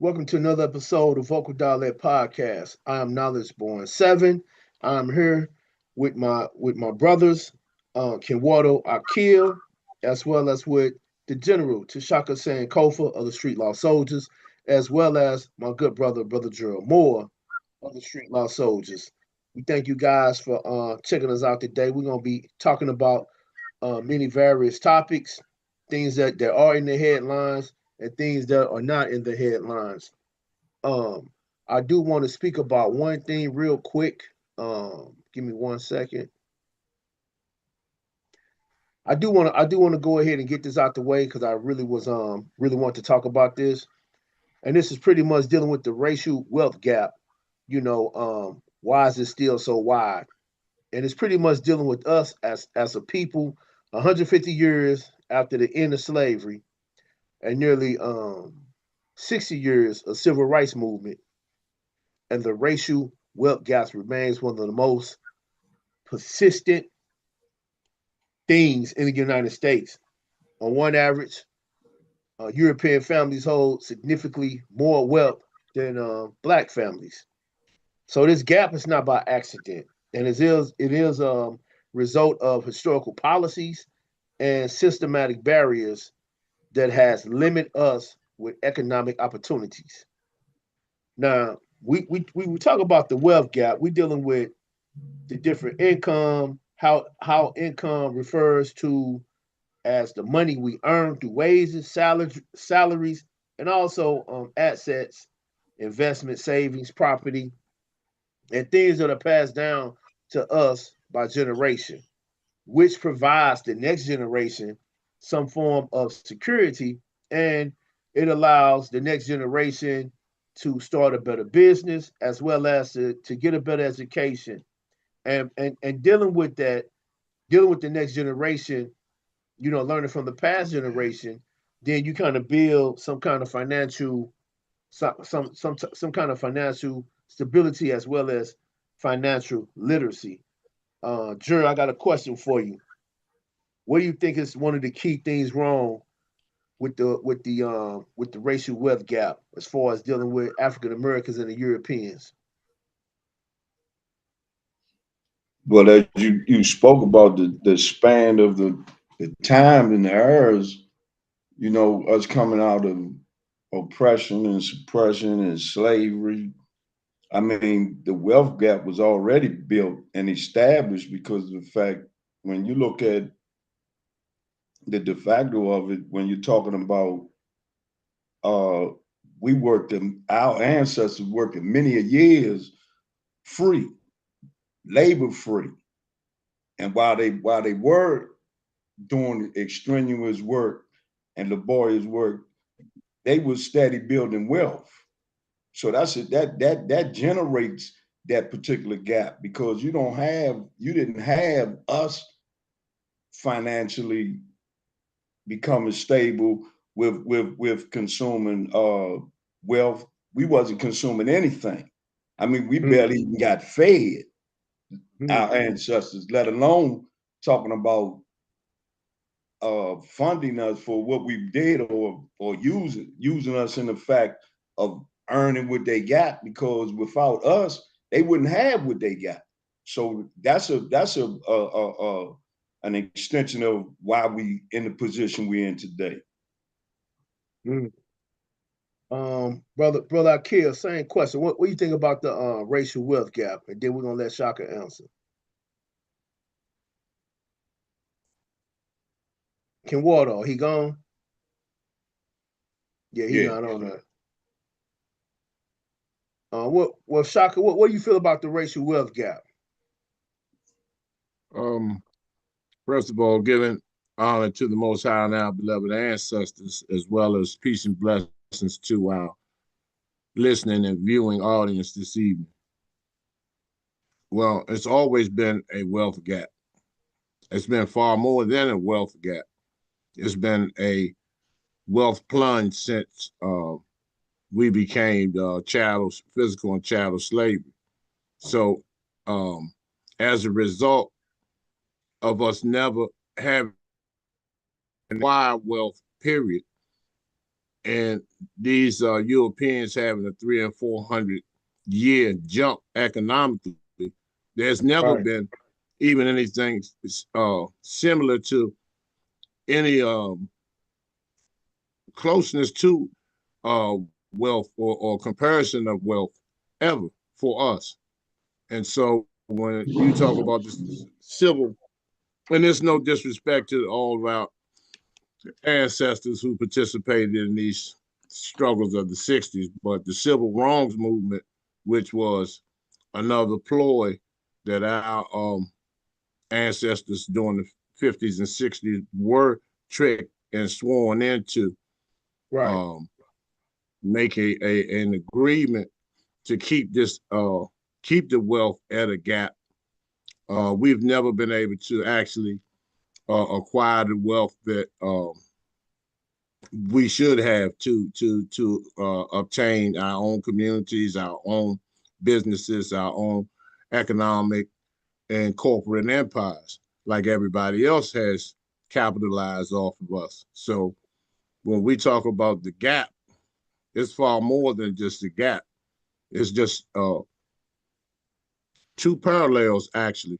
Welcome to another episode of Vocal Dialect Podcast. I am Knowledge Born Seven. I'm here with my brothers, Kenwato Akil, as well as with the General Tashaka Sankofa of the Street Law Soldiers, as well as my good brother, Brother Gerald Moore of the Street Law Soldiers. We thank you guys for checking us out today. We're gonna be talking about many various topics, things that are in the headlines and things that are not in the headlines. Um, I do want to speak about one thing real quick. Give me 1 second. I do want to go ahead and get this out the way because I really want to talk about this. And this is pretty much dealing with the racial wealth gap. Why is it still so wide? And it's pretty much dealing with us as a people 150 years after the end of slavery and nearly 60 years of civil rights movement, and the racial wealth gaps remains one of the most persistent things in the United States. On one average, European families hold significantly more wealth than black families. So this gap is not by accident, and it is a result of historical policies and systematic barriers that has limited us with economic opportunities. Now, we talk about the wealth gap. We're dealing with the different income, how income refers to as the money we earn through wages, salaries, and also assets, investment, savings, property, and things that are passed down to us by generation, which provides the next generation some form of security, and it allows the next generation to start a better business as well as to get a better education. And dealing with the next generation, learning from the past generation, then you kind of build some kind of some kind of financial stability as well as financial literacy. Drew, I got a question for you. What do you think is one of the key things wrong with the racial wealth gap as far as dealing with African Americans and the Europeans? Well, as you spoke about the span of the time and the eras, us coming out of oppression and suppression and slavery. I mean, the wealth gap was already built and established because of the fact when you look at the de facto of it, when you're talking about uh our ancestors worked many a years free, labor free. And while they were doing extraneous work and laborious work, they was steady building wealth. So that generates that particular gap because you didn't have us financially becoming stable with consuming wealth. We wasn't consuming anything. I mean, we Mm, barely even got fed, our mm, ancestors, let alone talking about funding us for what we did or using us in the fact of earning what they got because without us they wouldn't have what they got. So that's an extension of why we in the position we're in today. mm. Brother Akil, same question. What do you think about the racial wealth gap? And then we're gonna let Shaka answer. Can Water, he gone? Yeah, he Yeah. not on that. Shaka, what do you feel about the racial wealth gap? Um, First of all, giving honor to the Most High and our beloved ancestors, as well as peace and blessings to our listening and viewing audience this evening. Well, it's always been a wealth gap. It's been far more than a wealth gap. It's been a wealth plunge since we became physical and chattel slavery. So, um, as a result of us never having wide wealth, period, and these Europeans having a 300 and 400 year jump economically. There's never Right. been even anything similar to any closeness to wealth or comparison of wealth ever for us. And so when you talk about this civil, and there's no disrespect to all of our ancestors who participated in these struggles of the 60s, but the civil wrongs movement, which was another ploy that our ancestors during the 50s and 60s were tricked and sworn into, Right. make an agreement to keep this keep the wealth at a gap. We've never been able to actually acquire the wealth that we should have to obtain our own communities, our own businesses, our own economic and corporate empires, like everybody else has capitalized off of us. So when we talk about the gap, it's far more than just a gap. It's just two parallels, actually.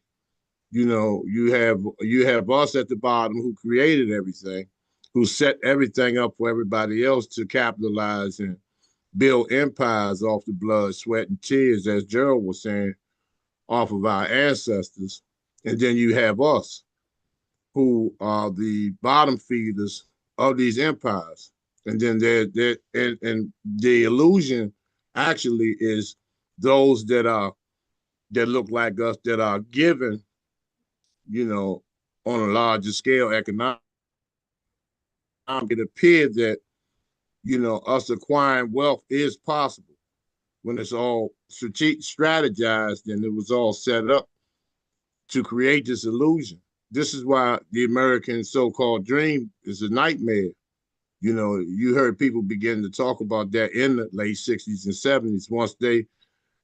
You know, you have us at the bottom who created everything, who set everything up for everybody else to capitalize and build empires off the blood, sweat, and tears, as Gerald was saying, off of our ancestors. And then you have us, who are the bottom feeders of these empires. And then and the illusion actually is those that look like us that are given, you know, on a larger scale economic. It appeared that, you know, us acquiring wealth is possible when it's all strategized and it was all set up to create this illusion. This is why the American so-called dream is a nightmare. You know, you heard people begin to talk about that in the late 60s and 70s once they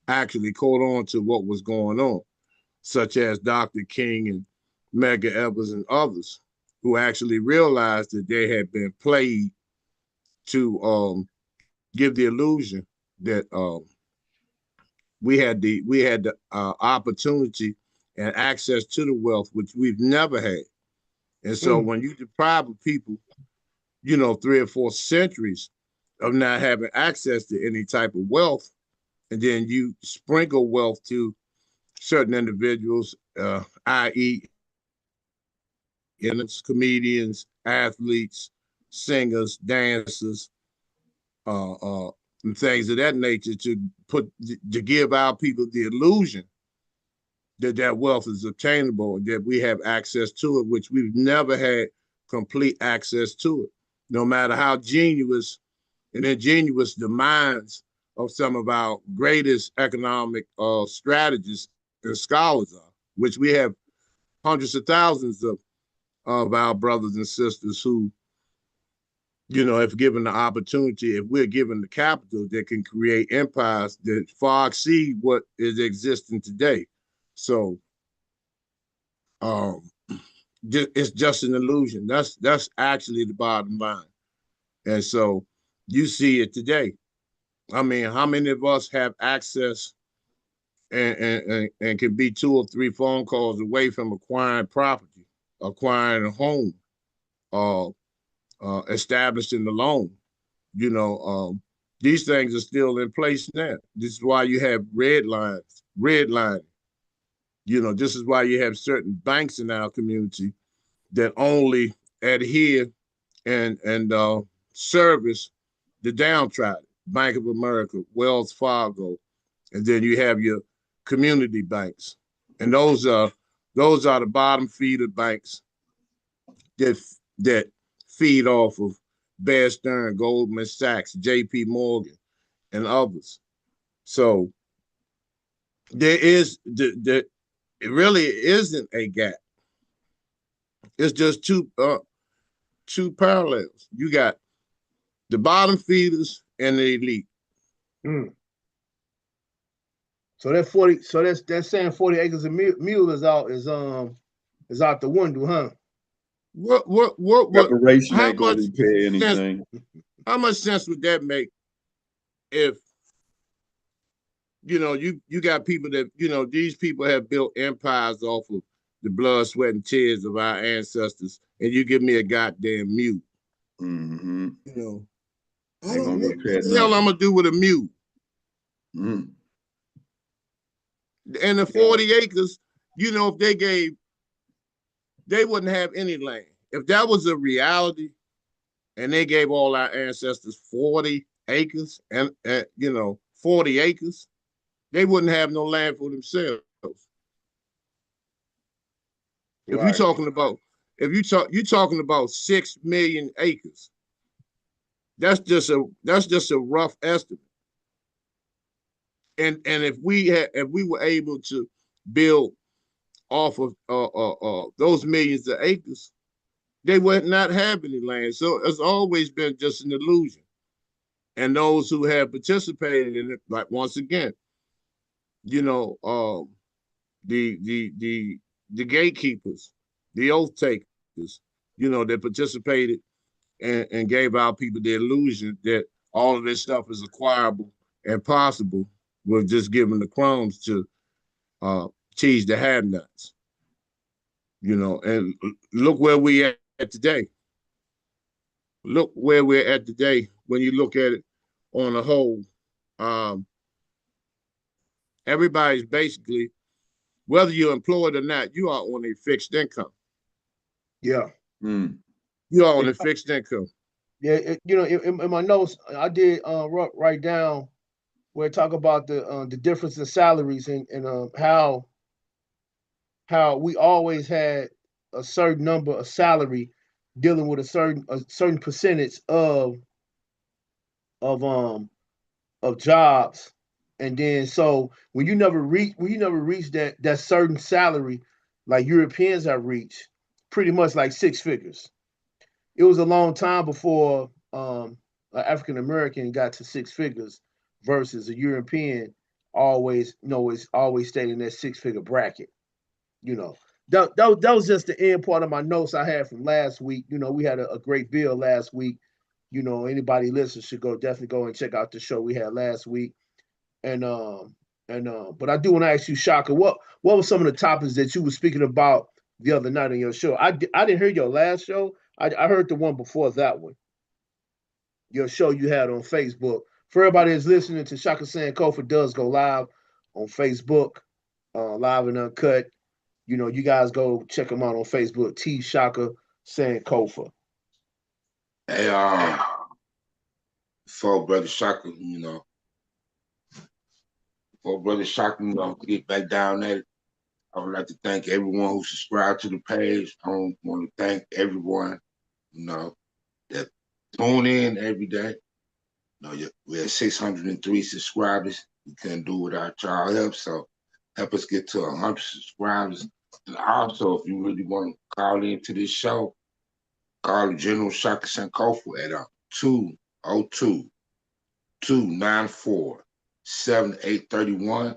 actually caught on to what was going on, such as Dr. King and Medgar Evers and others who actually realized that they had been played to give the illusion that we had the opportunity and access to the wealth which we've never had. And so when you deprive people, you know, 3 or 4 centuries of not having access to any type of wealth, and then you sprinkle wealth to certain individuals, i.e., comedians, athletes, singers, dancers, uh, uh, and things of that nature, to give our people the illusion that that wealth is obtainable and that we have access to it, which we've never had complete access to it, no matter how genius and ingenious the minds of some of our greatest economic strategists and scholars are, which we have hundreds of thousands of our brothers and sisters who, you know, if given the opportunity, if we're given the capital that can create empires that far exceed what is existing today. So um, it's just an illusion. That's actually the bottom line. And so you see it today. I mean, how many of us have access and can be 2 or 3 phone calls away from acquiring property, acquiring a home, uh, establishing the loan? You know, these things are still in place now. This is why you have redlining. You know, this is why you have certain banks in our community that only adhere and service the downtrodden. Bank of America, Wells Fargo, and then you have your community banks, and those are the bottom feeder banks that feed off of Bear Stearns, Goldman Sachs, J.P. Morgan, and others. So there is it really isn't a gap. It's just two parallels. You got the bottom feeders and the elite. Mm. So that 40, so that's saying 40 acres of mule is out the window, huh? What Reparation how ain't going much to repair sense anything. How much sense would that make if you got people that these people have built empires off of the blood, sweat, and tears of our ancestors, and you give me a goddamn mute? Mm-hmm. I Ain't don't gonna what get paid the hell I'm nothing. gonna do with a mute? Mm. And the Yeah. 40 acres, if they wouldn't have any land. If that was a reality, and they gave all our ancestors 40 acres and 40 acres, they wouldn't have no land for themselves. If you're Right. talking about, you're talking about 6 million acres. That's just a rough estimate. And if we were able to build off of those millions of acres, they would not have any land. So it's always been just an illusion. And those who have participated in it, like once again, you know, the gatekeepers, the oath takers, that participated and gave our people the illusion that all of this stuff is acquirable and possible with just giving the crumbs to teach the have-nots. And look where we at today. Look where we're at today when you look at it on a whole. Um, Everybody's basically, whether you're employed or not, you are on a fixed income. Yeah. Mm. You are on And, a fixed income. yeah. In my notes, I did write down where I talk about the difference in salaries and how we always had a certain number of salary dealing with a certain percentage of um of jobs, and then so when you never reach that certain salary like Europeans have reached, pretty much like six figures. It was a long time before an African American got to six figures versus a European always is always stayed in that six figure bracket. You know, that was just the end part of my notes I had from last week. We had a great bill last week. Anybody listening should definitely go and check out the show we had last week. And but I do want to ask you, Shaka, what were some of the topics that you were speaking about the other night on your show? I didn't hear your last show. I heard the one before that one, your show you had on Facebook. For everybody that's listening to Shaka San Kofa does go live on Facebook, live and uncut. You guys go check him out on Facebook, T Shaka Sankofa. Hey, for Brother Shaka, for Brother Shaka, get back down at it. I would like to thank everyone who subscribed to the page. I want to thank everyone, that tune in every day. We had 603 subscribers. We couldn't do without y'all help, so help us get to 100 subscribers. And also, if you really want to call into this show, call General Shaka Sankofa at 202 294-7831,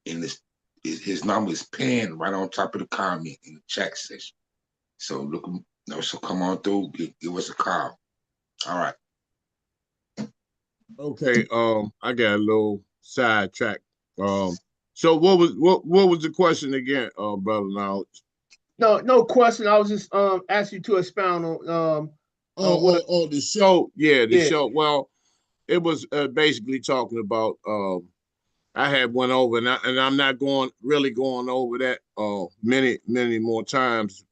and his number is pinned right on top of the comment in the chat section. So so come on through, give us a call. All right. Okay, I got a little sidetrack. So what was the question again, brother Knowledge? No question. I was just asking you to expound on what. The show. Yeah, the Yeah. show. Well, it was basically talking about I had went over and I'm not going over that many more times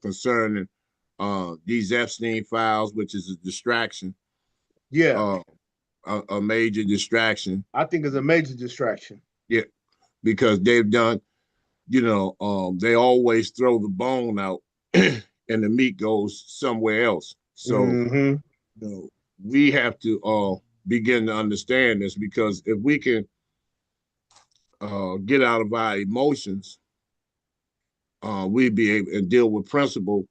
concerning these Epstein files, which is a distraction, Yeah. uh, a major distraction. I think it's a major distraction. Yeah, because they've done, they always throw the bone out and the meat goes somewhere else. So, Mm-hmm. we have to begin to understand this, because if we can get out of our emotions, we'll be able and deal with principle.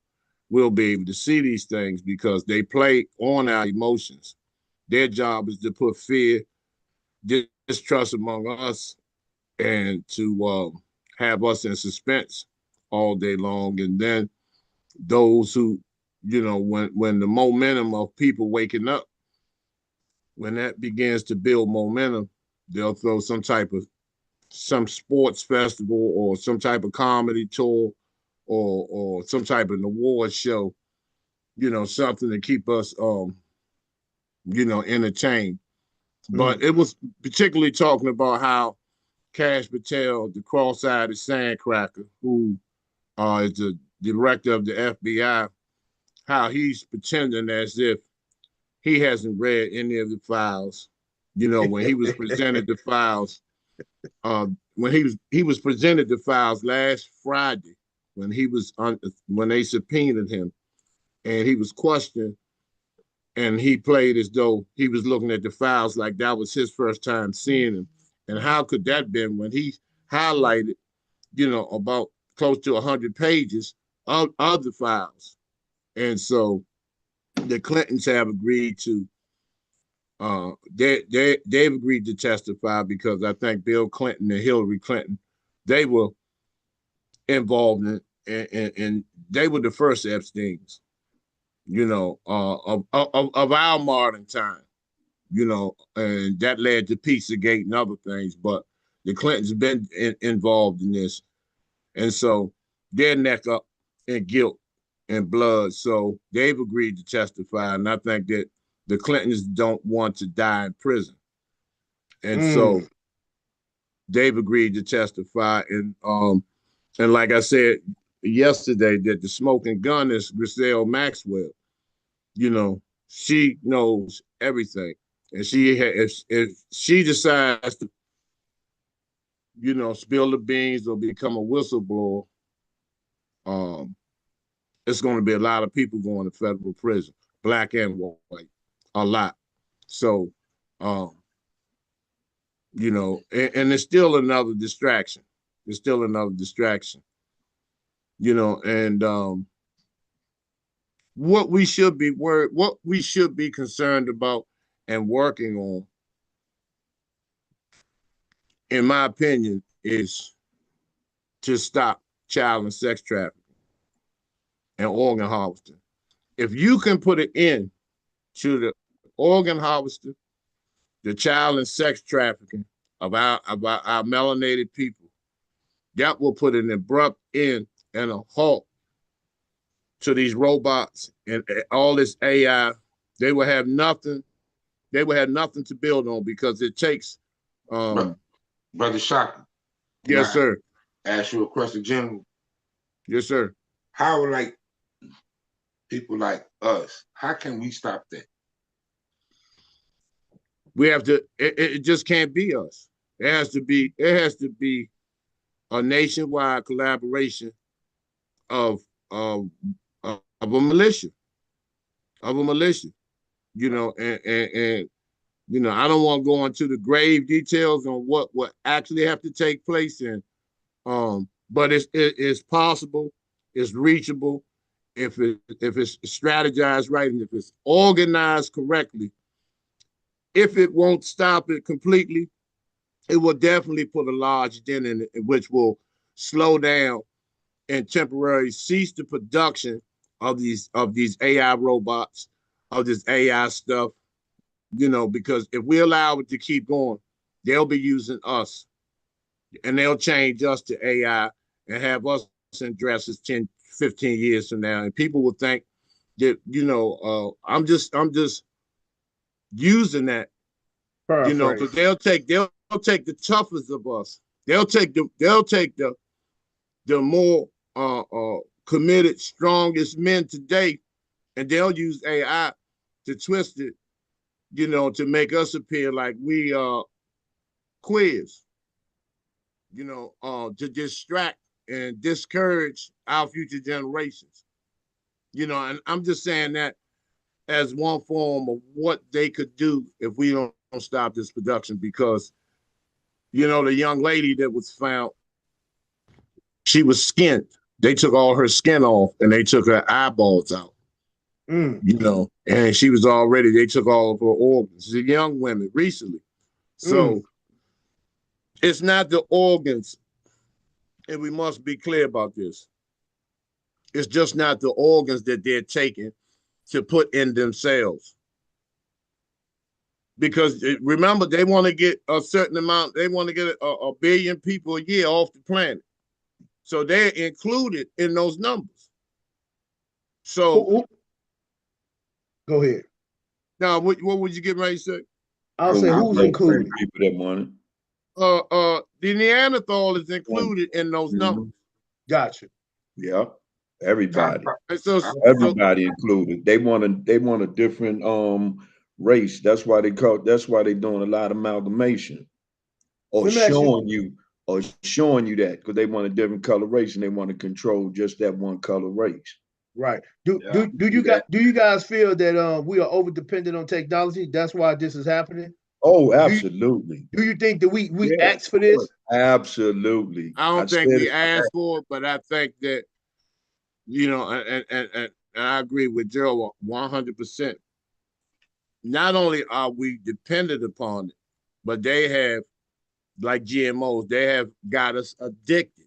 We'll be able to see these things because they play on our emotions. Their job is to put fear, distrust among us, and to have us in suspense all day long. And then those who, when the momentum of people waking up when that begins to build momentum, they'll throw some sports festival or some type of comedy tour or some type of award show, something to keep us entertained. But it was particularly talking about how Cash Patel, the cross-eyed sandcracker, who is the director of the FBI, how he's pretending as if he hasn't read any of the files. When he was presented the files, when he was presented the files last Friday, when they subpoenaed him, and he was questioned, and he played as though he was looking at the files like that was his first time seeing them. And how could that been when he highlighted, about close to 100 pages of the files? And so the Clintons have agreed to they've agreed to testify because I think Bill Clinton and Hillary Clinton, they were involved in they were the first Epsteins, of our modern time, and that led to Pizzagate and other things. But the Clintons been involved in this, and so they're neck up in guilt and blood. So they've agreed to testify, and I think that the Clintons don't want to die in prison, and so they've agreed to testify. And like I said yesterday, that the smoking gun is Griselle Maxwell. She knows everything, and if she decides to, spill the beans or become a whistleblower, it's going to be a lot of people going to federal prison, black and white, a lot. So, and it's still another distraction. It's still another distraction, and what we should be concerned about and working on, in my opinion, is to stop child and sex trafficking and organ harvesting. If you can put an end to the organ harvesting, the child and sex trafficking of our melanated people, that will put an abrupt end and a halt to these robots and all this AI. They will have nothing. They will have nothing to build on because it takes. Brother Shaka. Yes, sir. Ask you a question, General. Yes, sir. How, like, people like us, how can we stop that? We have to. It just can't be us. It has to be. It has to be a nationwide collaboration of a militia, and I don't want to go into the grave details on what actually have to take place but it's possible, it's reachable if it's strategized right and if it's organized correctly. If it won't stop it completely, it will definitely put a large dent in it, which will slow down and temporarily cease the production of these AI robots, of this AI stuff, because if we allow it to keep going, they'll be using us and they'll change us to AI and have us in dresses 10, 15 years from now. And people will think that, I'm just using that, because they'll take the toughest of us. They'll take the more committed, strongest men today, and they'll use AI to twist it, to make us appear like we quiz, to distract and discourage our future generations. And I'm just saying that as one form of what they could do if we don't stop this production, because, the young lady that was found, she was skinned. They took all her skin off and they took her eyeballs out. And she was they took all of her organs. She's a young woman recently. So it's not the organs, and we must be clear about this. It's just not the organs that they're taking to put in themselves. because remember, they want to get a certain amount. They want to get a billion people a year off the planet. So they're included in those numbers. So go ahead. now, what would you get ready to say? I'll say who's included. People that want it. The Neanderthal is included in those numbers. Gotcha. Yeah, everybody. So everybody included. They want a different race. That's why they're doing a lot of amalgamation or showing you that because they want a different color race and they want to control just that one color race. Right. Do you guys feel that we are over dependent on technology? That's why this is happening? Oh, absolutely. Do you think that we asked for this? Absolutely. I don't think we asked for it, but I think that, you know, and I agree with Joe 100%. Not only are we dependent upon it, but they have, like GMOs, they have got us addicted.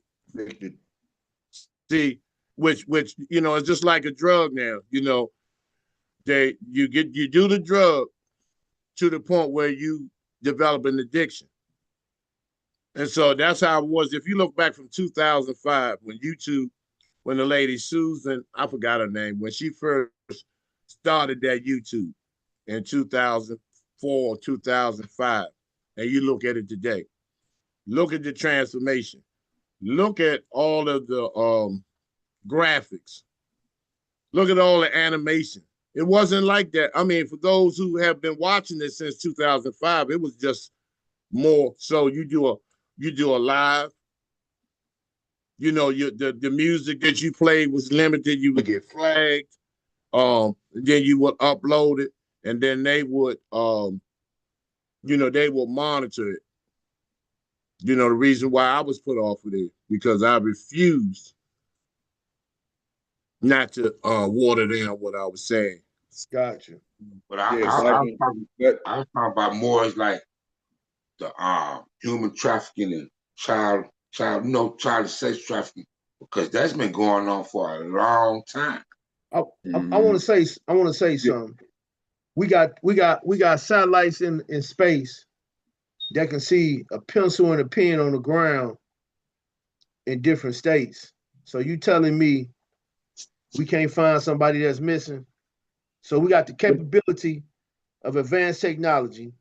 See, which you know, it's just like a drug now. You know, you do the drug to the point where you develop an addiction. And so that's how it was. If you look back from 2005, when the lady Susan, I forgot her name, when she first started that YouTube in 2004, 2005, and you look at it today, look at the transformation. Look at all of the graphics. Look at all the animation. It wasn't like that. I mean, for those who have been watching this since 2005, it was just more. So you do a live. You know, the music that you played was limited. You would get flagged. Then you would upload it, and then they would, they will monitor it. You know, the reason why I was put off of it because I refused not to water down what I was saying. Gotcha. But I was talking about more as like the human trafficking and child, child sex trafficking, because that's been going on for a long time. I want to say something. We got satellites in space that can see a pencil and a pen on the ground in different states. So you telling me we can't find somebody that's missing? So we got the capability of advanced technology,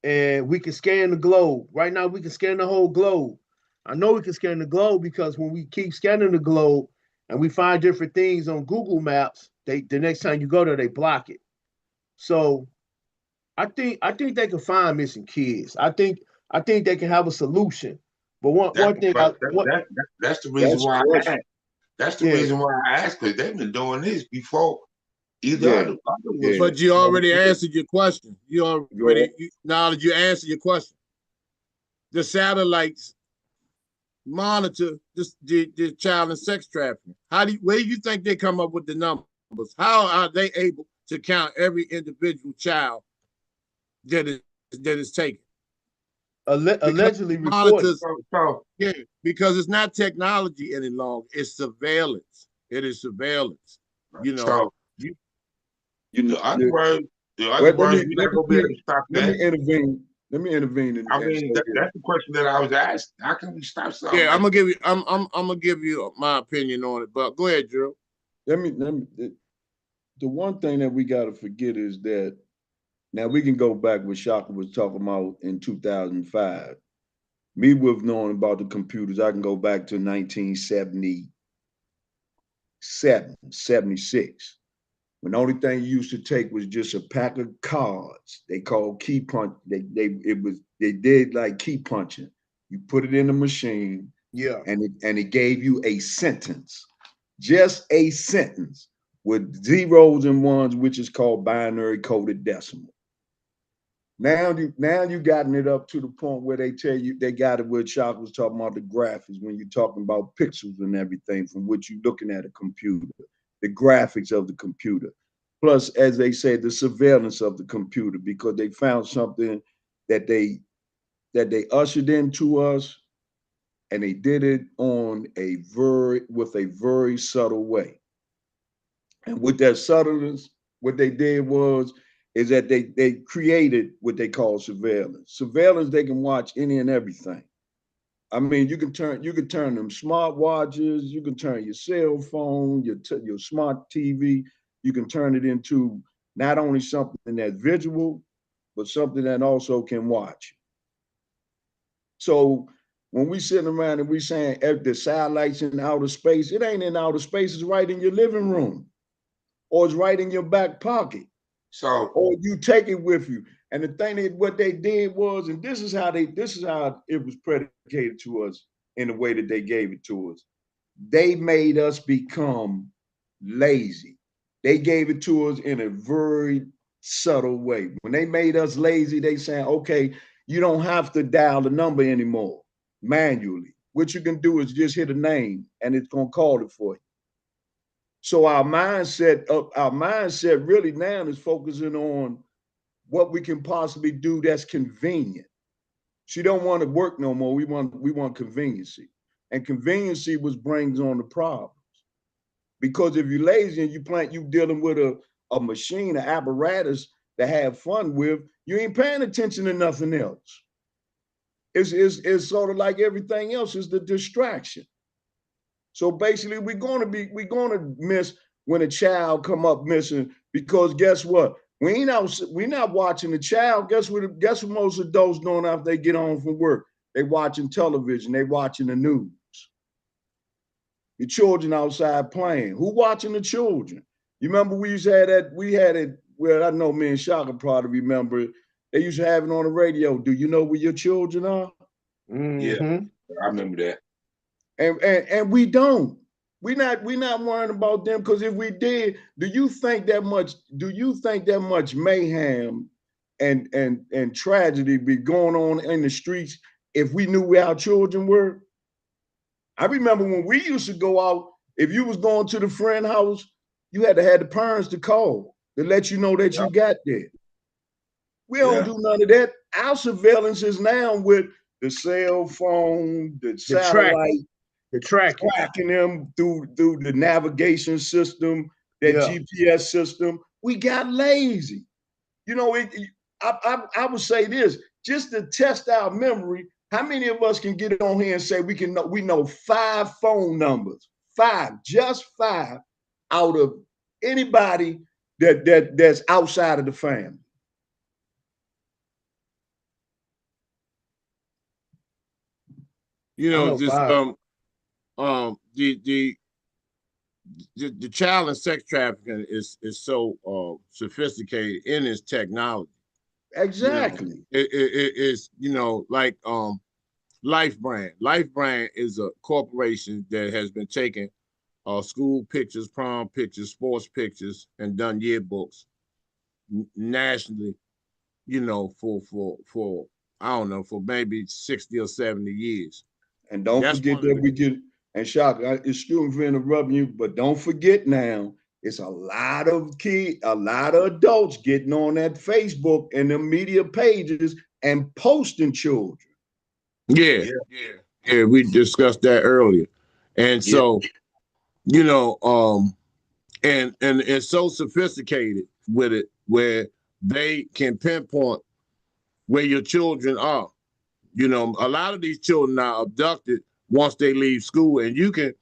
and we can scan the globe. Right now, we can scan the whole globe. I know we can scan the globe because when we keep scanning the globe and we find different things on Google Maps, the next time you go there, they block it. So I think they can find missing kids. I think they can have a solution. But that's the reason why I asked. That's the reason why I asked, because they've been doing this before. But you already answered your question. Now that you answered your question, the satellites monitor the child and sex trafficking. Where do you think they come up with the numbers? How are they able to count every individual child that is taken? Allegedly reported. Yeah, because it's not technology any longer. It's surveillance. It is surveillance. You know. Other words, you're not gonna be able to stop that. Let me intervene. I mean, that's the question that I was asked. How can we stop something? Yeah, I'm gonna give you my opinion on it. But go ahead, Drew. The one thing that we got to forget is that now we can go back what Shaka was talking about in 2005. Me with knowing about the computers, I can go back to 1977, 76. When the only thing you used to take was just a pack of cards. They called key punch. They did like key punching. You put it in the machine, and it gave you a sentence, just a sentence with zeros and ones, which is called binary coded decimal. Now you gotten it up to the point where they tell you they got it where Chuck was talking about the graphics when you're talking about pixels and everything from what you're looking at a computer. The graphics of the computer, plus, as they say, the surveillance of the computer, because they found something that they ushered into us, and they did it with a very subtle way. And with that subtleness, what they did was is that they created what they call surveillance. Surveillance, they can watch any and everything. I mean, you can turn them smartwatches, you can turn your cell phone, your smart TV, you can turn it into not only something that's visual, but something that also can watch. So when we sitting around and we saying the satellites in outer space, it ain't in outer space, it's right in your living room, or it's right in your back pocket, So, or you take it with you. And the thing that what they did was, and this is how it was predicated to us in the way that they gave it to us. They made us become lazy. They gave it to us in a very subtle way. When they made us lazy, they saying, okay, you don't have to dial the number anymore manually. What you can do is just hit a name and it's gonna call it for you. So our mindset really now is focusing on what we can possibly do that's convenient. She don't want to work no more. We want conveniency. And conveniency was brings on the problems. Because if you're lazy and you dealing with a machine, an apparatus to have fun with, you ain't paying attention to nothing else. It's sort of like everything else is the distraction. So basically, we're gonna miss when a child come up missing, because guess what? We not watching the child. Guess what most adults doing after they get home from work? They watching television. They watching the news. The children outside playing. Who watching the children? You remember we used to have that. We had it. Well, I know me and Shaka probably remember it. They used to have it on the radio. Do you know where your children are? yeah, Mm-hmm. I remember that. And we don't. We not worrying about them, because if we did, do you think that much mayhem and tragedy be going on in the streets if we knew where our children were? I remember when we used to go out, if you was going to the friend house, you had to have the parents to call to let you know that Yeah, you got there. We don't yeah, do none of that. Our surveillance is now with the cell phone, the The tracking, satellite, the tracking. tracking them through the navigation system, that Yeah. GPS system. We got lazy. You know, I would say this just to test our memory. How many of us can get on here and say we know 5 phone numbers, just 5, out of anybody that's outside of the family? You I know, know this five. the child and sex trafficking is so sophisticated in its technology. You know, Exactly. it is, like Life Brand. Life Brand is a corporation that has been taking school pictures, prom pictures, sports pictures, and done yearbooks nationally. For I don't know, for maybe 60 or 70 years. And don't That's forget one of that the we get, and Shaka, excuse me for interrupting you, but don't forget now, it's a lot of adults getting on that Facebook and the media pages and posting children. yeah, yeah, yeah. We discussed that earlier, and yeah. so and it's so sophisticated with it where they can pinpoint where your children are. A lot of these children are abducted once they leave school, and you can,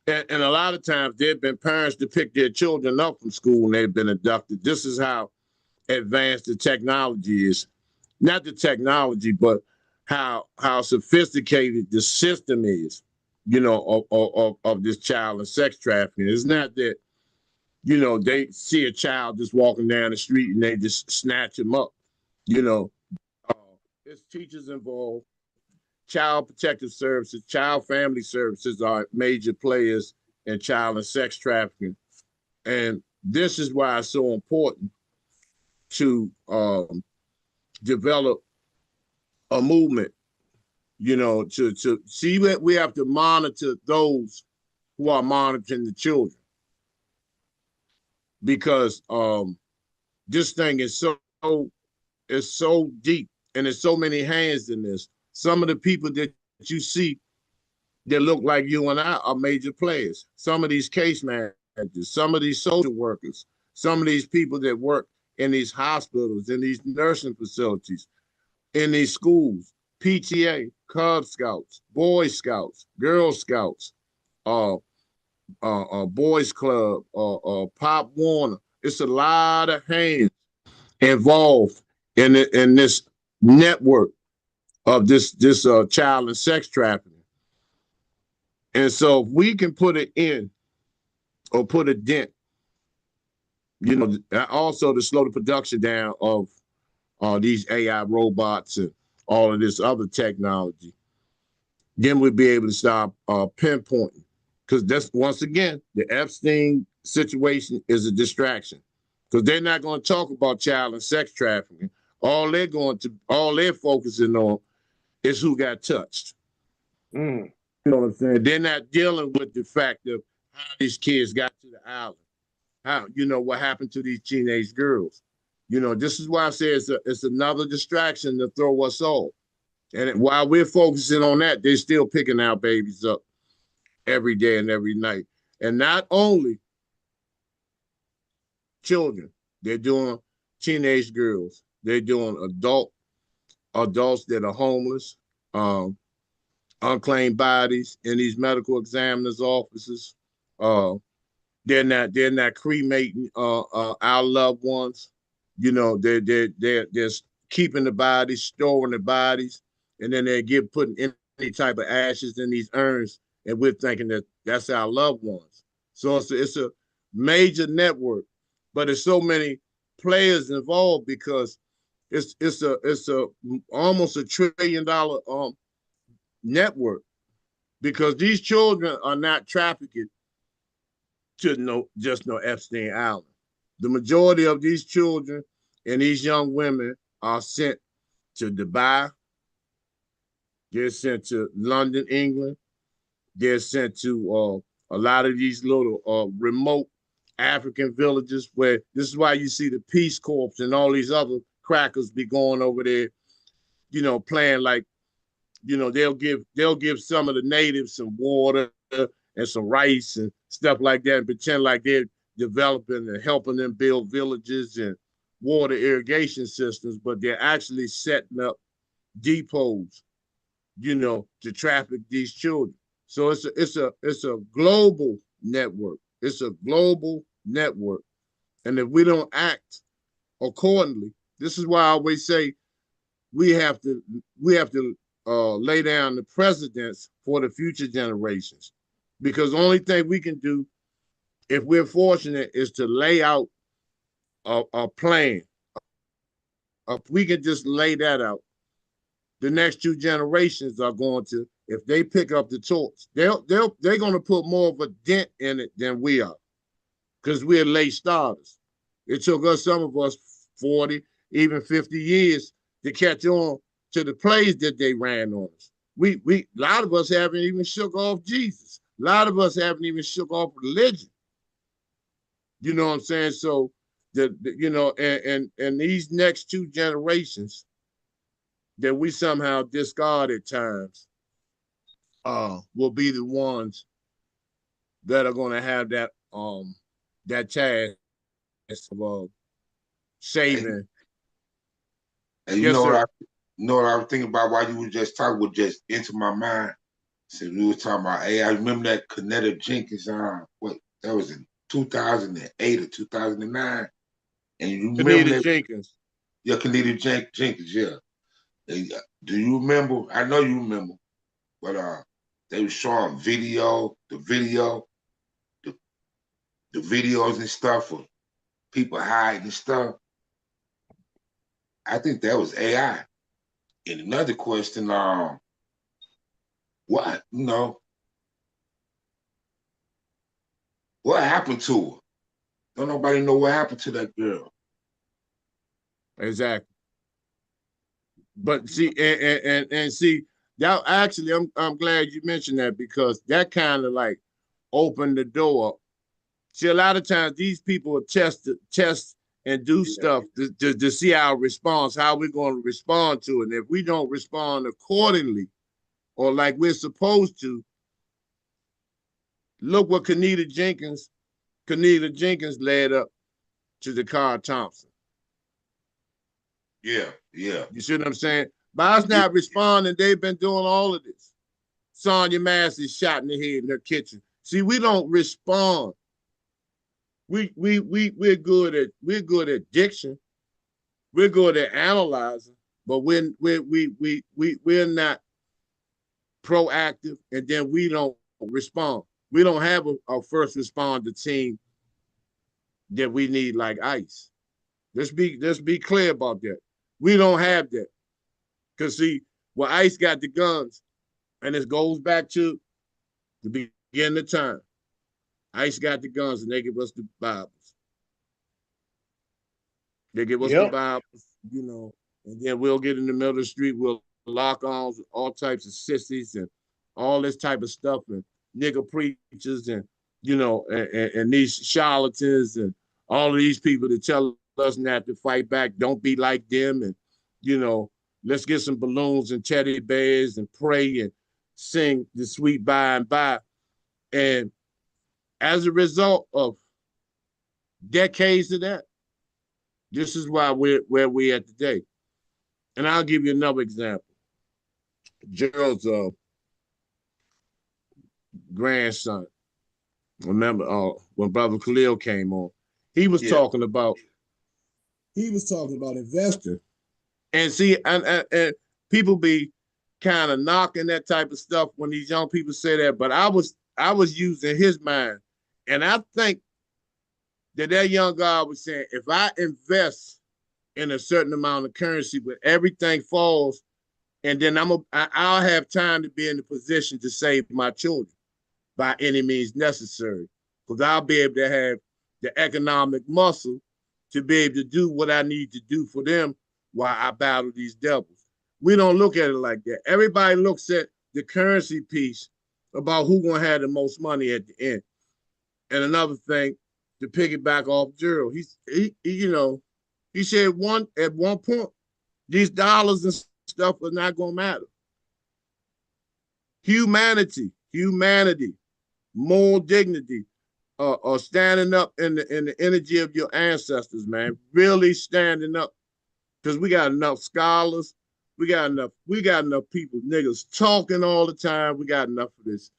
and a lot of times there have been parents to pick their children up from school and they've been abducted. This is how advanced the technology is. Not the technology, but how sophisticated the system is, of this child and sex trafficking. It's not that, they see a child just walking down the street and they just snatch him up. You know, uh, there's teachers involved, child protective services, child family services are major players in child and sex trafficking. And this is why it's so important to develop a movement, to see that we have to monitor those who are monitoring the children, because this thing is so deep and there's so many hands in this. Some of the people that you see that look like you and I are major players. Some of these case managers, some of these social workers, some of these people that work in these hospitals, in these nursing facilities, in these schools, PTA, Cub Scouts, Boy Scouts, Girl Scouts, uh, Boys Club, Pop Warner. It's a lot of hands involved in this network of this child and sex trafficking. And so if we can put it in or put a dent, also to slow the production down of these AI robots and all of this other technology, then we'll be able to stop pinpointing. Because that's, once again, the Epstein situation is a distraction. Because they're not going to talk about child and sex trafficking. All they're focusing on is who got touched. Mm. You know what I'm saying? They're not dealing with the fact of how these kids got to the island. How, what happened to these teenage girls. This is why I say it's another distraction to throw us off. And while we're focusing on that, they're still picking our babies up every day and every night. And not only children, they're doing teenage girls. They're doing adults that are homeless, unclaimed bodies in these medical examiners' offices. They're not cremating our loved ones. They're keeping the bodies, storing the bodies, and then they get putting any type of ashes in these urns, and we're thinking that that's our loved ones. So it's a major network, but there's so many players involved because it's a almost $1 trillion network, because these children are not trafficked to no Epstein Island. The majority of these children and these young women are sent to Dubai. They're sent to London, England. They're sent to a lot of these little remote African villages, where this is why you see the Peace Corps and all these other crackers be going over there, playing like, they'll give some of the natives some water and some rice and stuff like that, and pretend like they're developing and helping them build villages and water irrigation systems, but they're actually setting up depots, to traffic these children. So it's a global network. It's a global network. And if we don't act accordingly, this is why I always say we have to lay down the precedents for the future generations. Because the only thing we can do, if we're fortunate, is to lay out a plan. If we can just lay that out, the next two generations are going to, if they pick up the torch, they're going to put more of a dent in it than we are, because we're late starters. It took some of us 40, even 50 years to catch on to the plays that they ran on us. A lot of us haven't even shook off Jesus. A lot of us haven't even shook off religion. You know what I'm saying? So and these next two generations that we somehow discard at times will be the ones that are going to have that task of saving. And yes, sir. What I was thinking about while you were just talking, would just enter my mind. So we were talking about AI. I remember that Cornetta Jenkins what that was in 2008 or 2009. And you remember that Jenkins. Yeah, Cornetta Jenkins, yeah. Do you remember? I know you remember, but they were showing the videos and stuff of people hiding and stuff. I think that was AI. And another question, what happened to her? Don't nobody know what happened to that girl. Exactly. But see, and see, that actually, I'm glad you mentioned that, because that kind of like opened the door. See, a lot of times these people test and do stuff to see our response, how we're going to respond to it. And if we don't respond accordingly or like we're supposed to, look what Cornetta Jenkins led up to the Carl Thompson. Yeah, yeah. You see what I'm saying? By us not responding, they've been doing all of this. Sonya Mass is shot in the head in her kitchen. See, we don't respond. We're good at diction. We're good at analyzing, but we're not proactive, and then we don't respond. We don't have a first responder team that we need like ICE. Let's be clear about that. We don't have that. Because see, well, ICE got the guns, and it goes back to the beginning of time. ICE got the guns, and they give us the Bibles. They give us the Yep. Bibles, and then we'll get in the middle of the street. We'll lock arms with all types of sissies and all this type of stuff, and nigger preachers, and and these charlatans, and all of these people that tell us not to fight back. Don't be like them, and let's get some balloons and teddy bears and pray and sing the sweet by and by. And as a result of decades of that, this is why we're where we're at today. And I'll give you another example. Gerald's grandson, remember when Brother Khalil came on, he was talking about investing. And see, and people be kind of knocking that type of stuff when these young people say that, but I was using his mind. And I think that young guy was saying, if I invest in a certain amount of currency, when everything falls, and then I'll have time to be in the position to save my children by any means necessary, because I'll be able to have the economic muscle to be able to do what I need to do for them while I battle these devils. We don't look at it like that. Everybody looks at the currency piece about who's gonna have the most money at the end. And another thing, to piggyback off Gerald, he said at one point, these dollars and stuff are not gonna matter. Humanity, moral dignity, or standing up in the energy of your ancestors, man. Really standing up, because we got enough scholars, we got enough people, niggas talking all the time. We got enough of this.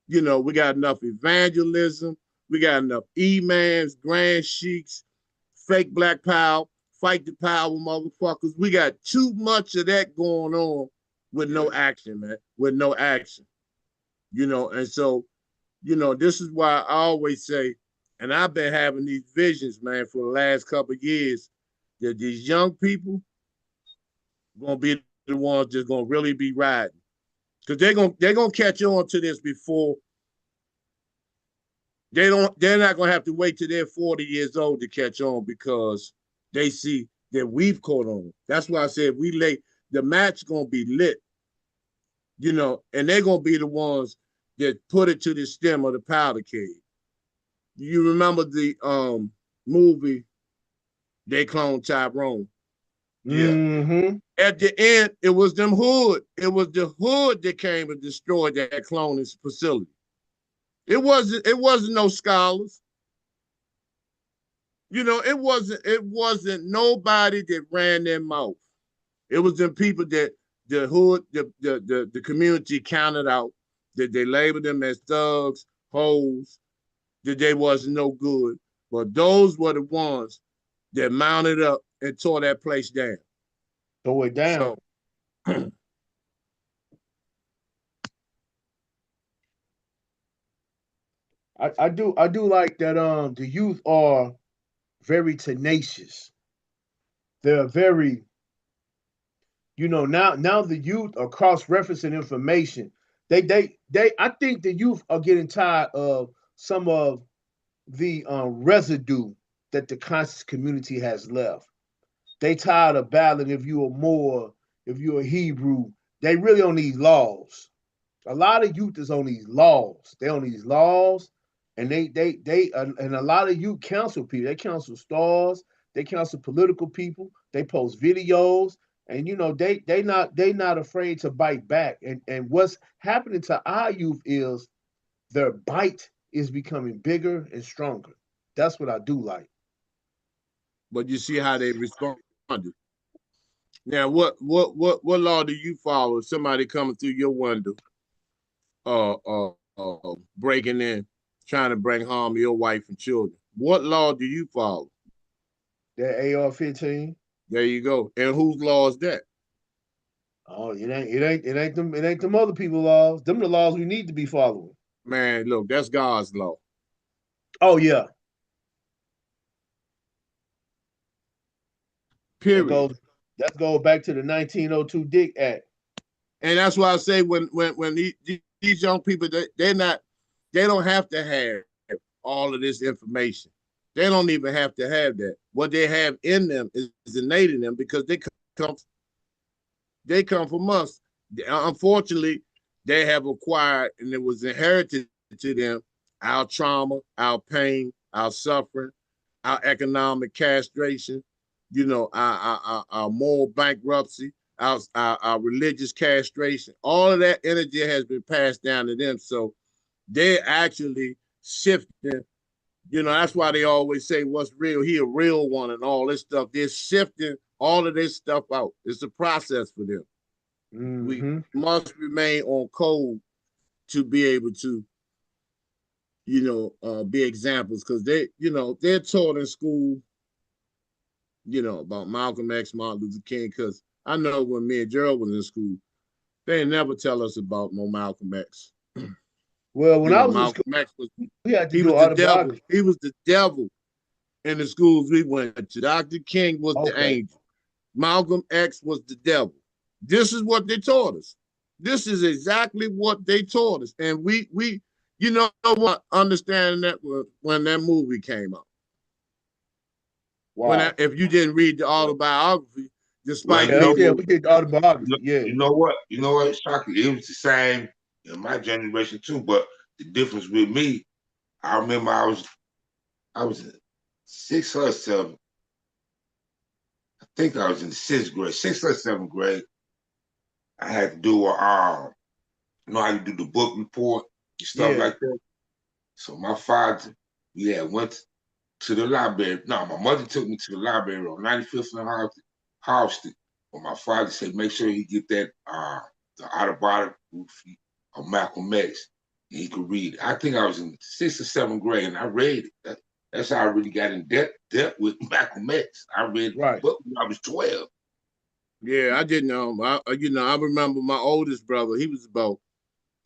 We got enough evangelism. We got enough imams, grand sheiks, fake black power, fight the power motherfuckers. We got too much of that going on with no action, man. With no action. And so, this is why I always say, and I've been having these visions, man, for the last couple of years, that these young people gonna be the ones that's gonna really be riding. Because they're gonna catch on to this before they're not gonna have to wait till they're 40 years old to catch on, because they see that we've caught on. That's why I said we late. The match gonna be lit, and they're gonna be the ones that put it to the stem of the powder keg. You remember the movie They Cloned Tyrone? Yeah. Mm-hmm. At the end, it was them hood. It was the hood that came and destroyed that cloning facility. It wasn't no scholars. It wasn't nobody that ran their mouth. It was them people that the hood, the community counted out, that they labeled them as thugs, hoes, that they wasn't no good. But those were the ones that mounted up and tore that place down. Throw it down. So I do like that the youth are very tenacious. They're very, now the youth are cross-referencing information. They I think the youth are getting tired of some of the residue that the conscious community has left. They tired of battling if you're a Moor, if you're a Hebrew. They really on these laws. A lot of youth is on these laws. They on these laws, and and a lot of youth counsel people. They counsel stars. They counsel political people. They post videos, and they not afraid to bite back. And what's happening to our youth is their bite is becoming bigger and stronger. That's what I do like. but you see how they responded. Now, what law do you follow? If somebody coming through your window, breaking in, trying to bring harm to your wife and children. What law do you follow? That AR-15. There you go. And whose law is that? Oh, it ain't them other people laws. Them the laws we need to be following. Man, look, that's God's law. Oh yeah. That Period. goes that goes back to the 1902 Dick Act. And that's why I say when these young people, they don't have to have all of this information. They don't even have to have that. What they have in them is innate in them because they come from us. Unfortunately, they have acquired, and it was inherited to them, our trauma, our pain, our suffering, our economic castration, our moral bankruptcy, our religious castration. All of that energy has been passed down to them. So they're actually shifting. That's why they always say, what's real? He a real one and all this stuff. They're shifting all of this stuff out. It's a process for them. We Mm-hmm. must remain on code to be able to, be examples because they're taught in school, about Malcolm X, Martin Luther King. Because I know when me and Gerald was in school, they never tell us about no Malcolm X. Well, when I was in school, Malcolm X we had to he do was the devil. autobiography. He was the devil in the schools we went to. Dr. King was the Okay. angel. Malcolm X was the devil. This is what they taught us. This is exactly what they taught us. And we what, understanding that when that movie came out. Wow. If you didn't read the autobiography, Well, despite you Yeah, know being yeah, what? we did the autobiography. Yeah. You know what? You know what, Shocky? It was the same in my generation too. But the difference with me, I remember I was in 6th or 7th. I think I was in the 6th grade, 6th or 7th grade. I had to do how you do the book report and stuff Yeah. like that. So my father, we had went to the library. No, my mother took me to the library on 95th and Halsted. But my father said, make sure you get that the autobiography of Malcolm X, and he could read it. I think I was in 6th or 7th grade, and I read it. That's how I really got in depth with Malcolm X. I read the Right. book when I was 12. Yeah, I didn't know. I remember my oldest brother. He was about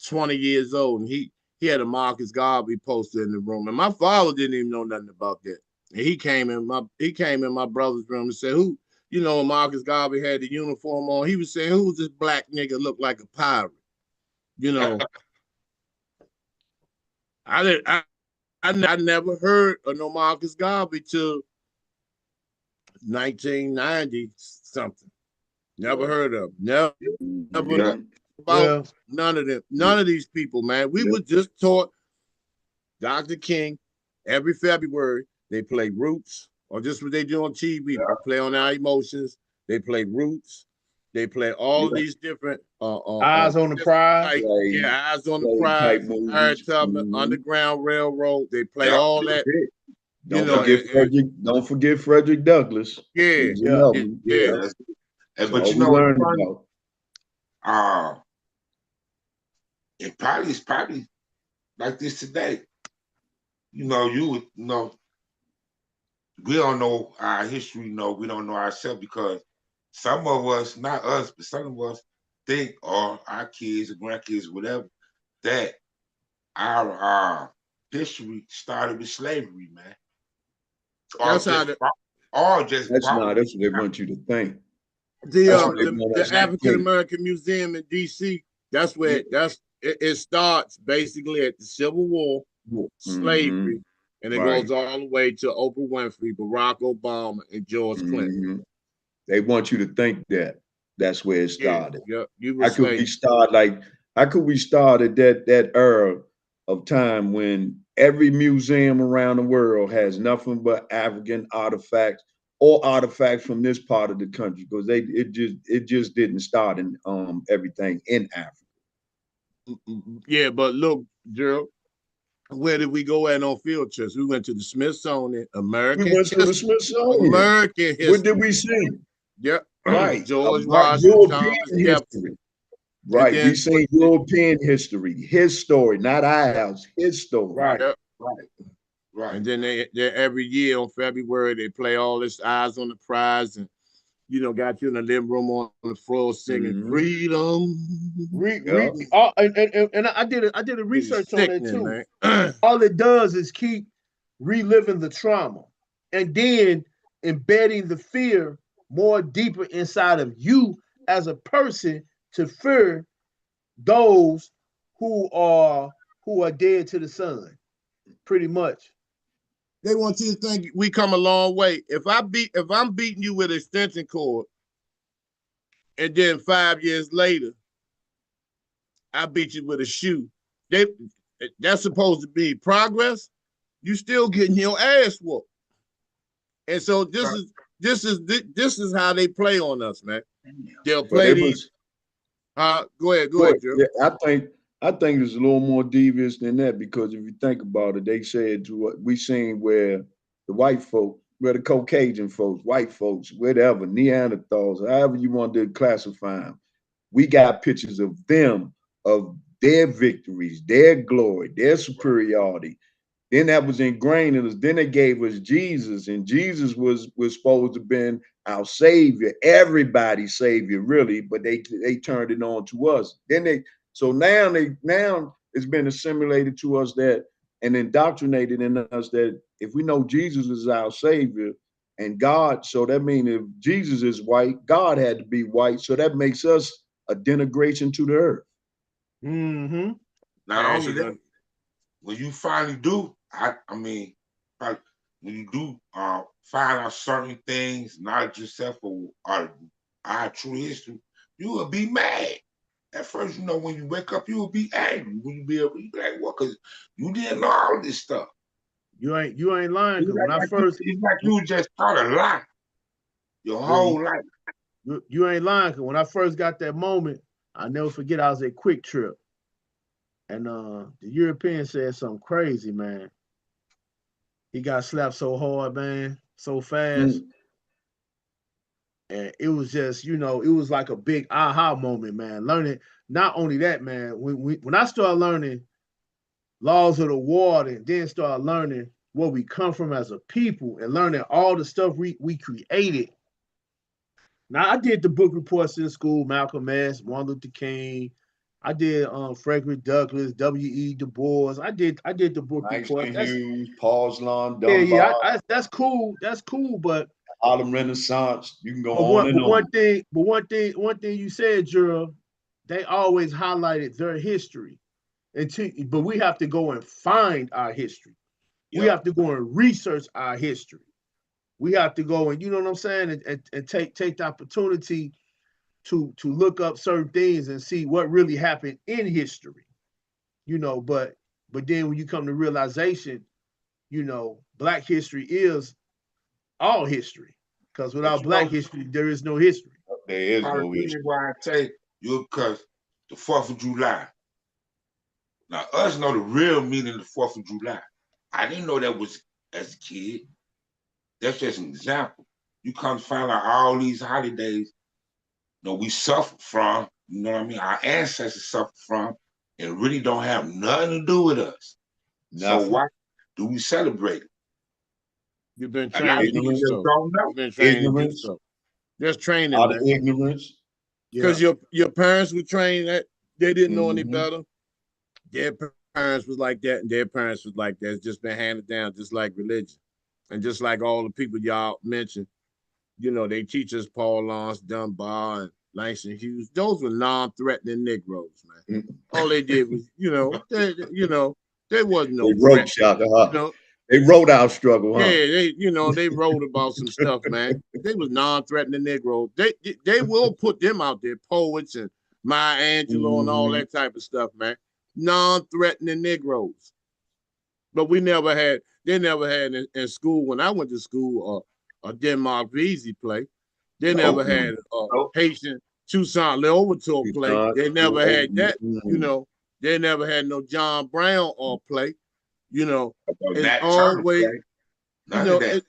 20 years old, and he had a Marcus Garvey poster in the room, and my father didn't even know nothing about that. And he came in my brother's room and said, "Who?" Marcus Garvey had the uniform on. He was saying, "Who's this black nigga look like a pirate?" You know, I did. I never heard of no Marcus Garvey till 1990 something. Never heard of him. Never Yeah. about Well, none of them. None of these people, man. We were just taught Dr. King every February. They play Roots, or just what they do on TV. Yeah. Play on our emotions. They play Roots. They play all Yeah. these different eyes on the prize. type, Play, Eyes on the play Prize, type Harriet movies. Tubman, Underground Railroad. They play Yeah. all That's that, it. you know, Don't forget Frederick Douglass. He yeah, was Yeah. another yeah, one. yeah. Yeah. That's But all you we know what's learned funny? about. It's probably like this today. You would we don't know our history, we don't know ourselves because some of us, not us, but some of us think, or our kids or grandkids, whatever, that our history started with slavery, man. Or That's how just or just That's brought not. That's what they want you to think. That's the what or they the, want us the to African think. American Museum in DC. That's yeah, where it starts basically at the Civil War, Mm-hmm. slavery, and it Right. goes all the way to Oprah Winfrey, Barack Obama, and George Clinton. Mm-hmm. They want you to think that that's where it Yeah, started. yeah. You were How could we slave. start like? How could we start at that era of time when every museum around the world has nothing but African artifacts or artifacts from this part of the country because it just didn't start in everything in Africa. Yeah, but look, Gerald, where did we go at on field trips? We went to the Smithsonian, We went to the Smithsonian. American What did history. we see? Yeah, Right. George About Washington, European Thomas history. Jefferson, and Right. We then seen European history, his story, not ours, his story. Right. yep. Right. Right. And then they every year on February they play all this Eyes on the Prize, and got you in the living room on the floor singing Mm-hmm. freedom. Yeah. And I did a It's research on that sickening, too. man. All it does is keep reliving the trauma and then embedding the fear more deeper inside of you as a person to fear those who are dead to the sun, pretty much. They want you to think we come a long way. If I'm beating you with an extension cord, and then 5 years later I beat you with a shoe, they that's supposed to be progress. You still getting your ass whooped. And so this is how they play on us, man. They'll But play it these. was Go ahead, Joe. yeah, I think it's a little more devious than that, because if you think about it, they said to what we seen where the white folk, where the Caucasian folks, white folks, whatever, Neanderthals, however you want to classify them, we got pictures of them, of their victories, their glory, their superiority. Then that was ingrained in us. Then they gave us Jesus, and Jesus was supposed to have been our savior, everybody's savior, really. But they turned it on to us. Now it's been assimilated to us that and indoctrinated in us that if we know Jesus is our savior and God, so that means if Jesus is white, God had to be white. So that makes us a denigration to the earth. Mm-hmm. Not only that, Passion. when you finally do, I mean, like, when you do find out certain things, not yourself or our true history, you will be mad. At first, when you wake up, you will be angry. When you be like, what? Because you didn't know all this stuff. You ain't lying, because when I first It's like you just taught a lie your yeah, whole life. you ain't lying, because when I first got that moment, I never forget I was at Quick Trip. And the European said something crazy, man. He got slapped so hard, man, so fast. Mm. And it was just, it was like a big aha moment, man. Learning, not only that, man, when I started learning laws of the water and then started learning where we come from as a people and learning all the stuff we created. Now, I did the book reports in school, Malcolm X, Martin Luther King. I did Frederick Douglass, W.E. Du Bois. I did the book reports. Langston Hughes, Paul Sloan, Yeah. Dunbar, That's cool. That's cool. Harlem Renaissance. You can go But on and on. one thing you said, Jura, they always highlighted their history. But we have to go and find our history. We Yeah. have to go and research our history. We have to go and, you know what I'm saying, and take the opportunity to look up certain things and see what really happened in history. But then when you come to realization, Black history is all history. Because But without Black history, there is no history. There is part of no the issue. reason why I say you, because the 4th of July. Now, us know the real meaning of the 4th of July. I didn't know that was as a kid. That's just an example. You come to find out all these holidays, we suffer from, you know what I mean? Our ancestors suffer from, and really don't have nothing to do with us. So Nothing. why do we celebrate it? You've been A lot trained of to do people Ignorance, just so. don't know. You've been trained to do ignorance, so. Just training, out of man. ignorance. Yeah. Because your parents were trained that they didn't know any Mm-hmm. better. Their parents was like that, and their parents was like that. It's just been handed down, just like religion, and just like all the people y'all mentioned. They teach us Paul Laurence Dunbar and Langston Hughes. Those were non-threatening Negroes, man. Mm-hmm. All they did was, they wasn't They no wrote threat. Shaka, You huh? know, They wrote our struggle, yeah, huh? they wrote about some stuff, man. They was non-threatening Negroes. They will put them out there, poets and Maya Angelou and all Mm-hmm. that type of stuff, man. Non-threatening Negroes. But they never had in school when I went to school a Denmark Vesey play. They never Nope. had a Nope. Haitian Toussaint L'Ouverture It's play. not. They never had that. Mm-hmm. They never had no John Brown play. About It's that Turner always play, none of that.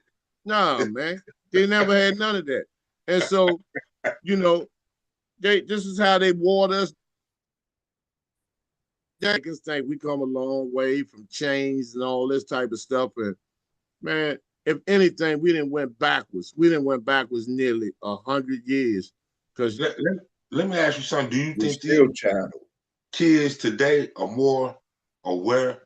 nah, man. They never had none of that. And so You know, this is how they water us. They think we come a long way from chains and all this type of stuff. And man, if anything, we didn't went backwards. We didn't went backwards nearly 100 years. Because let me ask you something. Do you We're think still these chattel. kids today are more aware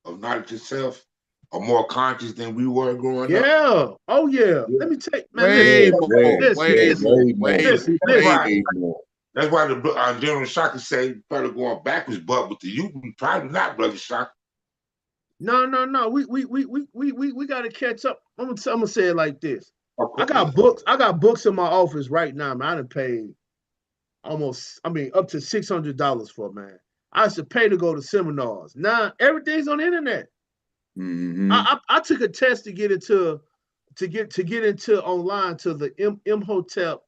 of knowledge itself, are more conscious than we were growing up? Yeah. Oh yeah. Yeah. Let me take man. way Listen, more, listen, way listen, more, way more, way listen, more. listen. way more. That's why the General Shocker say probably going backwards, but with the youth, we probably not, Brother Shocker. No. We got to catch up. I'm gonna say it like this. I Okay. got books. I got books in my office right now. Man, I done paid almost. I mean, up to $600 for it, man. I used to pay to go to seminars. Now everything's on the internet. Mm-hmm. I took a test to get into online to the Imhotep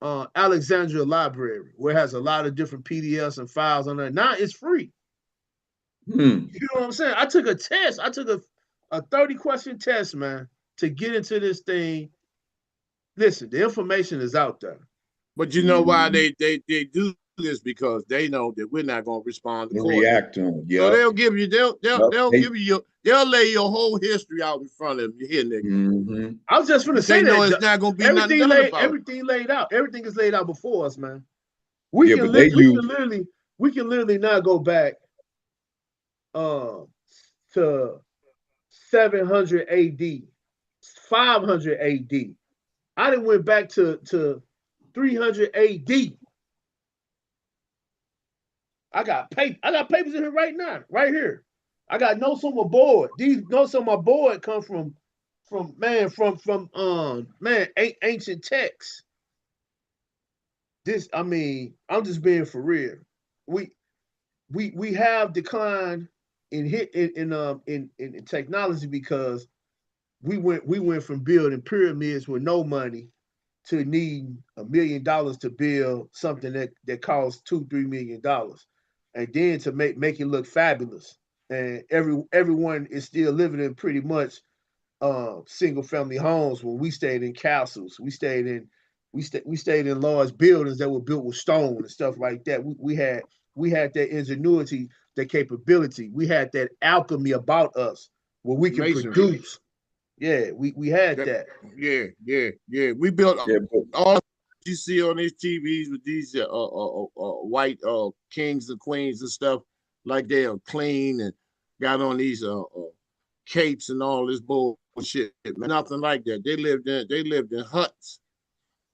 Alexandria Library, where it has a lot of different PDFs and files on there. Now it's free. Hmm. You know what I'm saying? I took a test. I took a 30-question test, man, to get into this thing. Listen, the information is out there. But you know why they do this? Because they know that we're not going to respond To accordingly. react to them. So they'll give you they'll lay your whole history out in front of you here, nigga. Mm-hmm. I was just going to say They know that it's not going to be nothing done about it. everything laid out. Everything is laid out before us, man. We can literally not go back to 700 AD, 500 AD. I done went back to 300 AD. I got papers in here right now, right here. I got notes on my board. These notes on my board come from ancient texts. This, I mean, I'm just being for real. We have declined in technology because we went from building pyramids with no money to needing $1 million to build something that costs $2-3 million, and then to make it look fabulous. And everyone is still living in pretty much single family homes. When we stayed in castles, we stayed in large buildings that were built with stone and stuff like that. We had that ingenuity, that capability. We had that alchemy about us where we can produce. Yeah, we had that. Yeah. We built all you see on these TVs with these white kings and queens and stuff, like they are clean and got on these capes and all this bullshit. Man. Nothing like that. They lived in huts.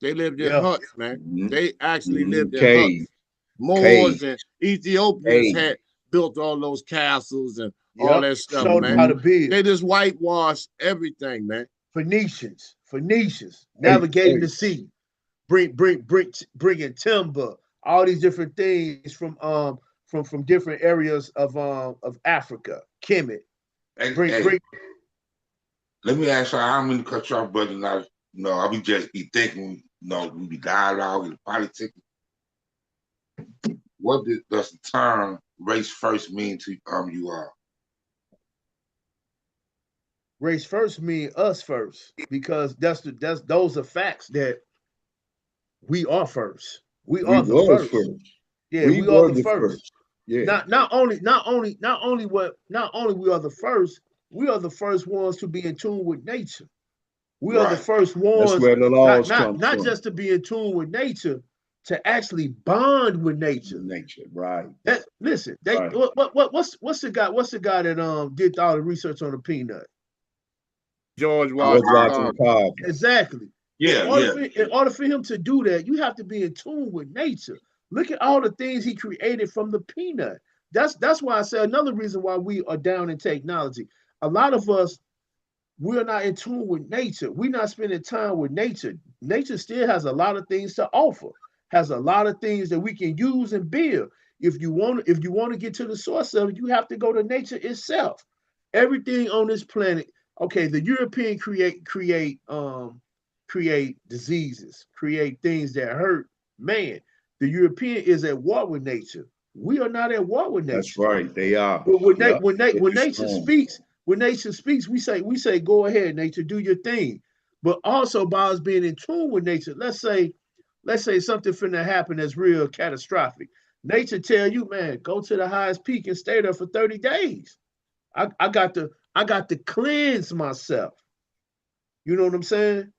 They lived in huts, man. Mm-hmm. They actually lived in Cave. huts. Moors and Ethiopians had built all those castles and all that stuff, showed man. how to build. They just whitewashed everything, man. Phoenicians navigating the sea, bringing timber, all these different things from different areas of Africa. Kemet. Let me ask you, I'm going to cut you off, brother. Now, I be just be thinking, we be dialogue and politics. What does the term race first mean to you all? Race first mean us first, because those are facts that we are first. We are the first. Yeah, we are the first. Yeah. Not only we are the first, we are the first ones to be in tune with nature. We are the first ones. That's where the laws come not from. just to be in tune with nature, to actually bond with nature. Right. Listen, what's the guy that did all the research on the peanut? George Washington Carver. Exactly. Yeah, in order for him to do that, you have to be in tune with nature. Look at all the things he created from the peanut. That's why I say another reason why we are down in technology. A lot of us, we're not in tune with nature. We're not spending time with nature. Nature still has a lot of things to offer, has a lot of things that we can use and build. If you want to get to the source of it, you have to go to nature itself. Everything on this planet, okay, the European create diseases, create things that hurt man. The European is at war with nature. We are not at war with nature. That's right. They are. But when nature speaks, we say, go ahead, nature, do your thing. But also by us being in tune with nature, let's say let's say something finna happen that's real catastrophic. Nature tell you, man, go to the highest peak and stay there for 30 days. I got to cleanse myself. You know what I'm saying?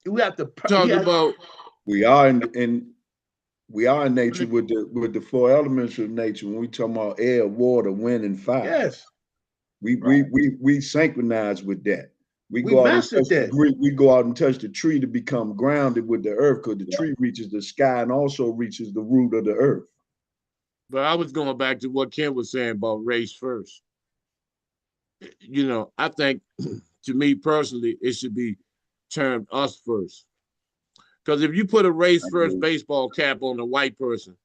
We have to Talk about We are we are in nature with the four elements of nature. When we talk about air, water, wind, and fire, yes, we synchronize with that. We we go out and mastered touch that. we go out and touch the tree to become grounded with the earth, because the tree reaches the sky and also reaches the root of the earth. but I was going back to what Ken was saying about race first. You know, I think to me personally, it should be termed us first. Because if you put a race first baseball cap on a white person,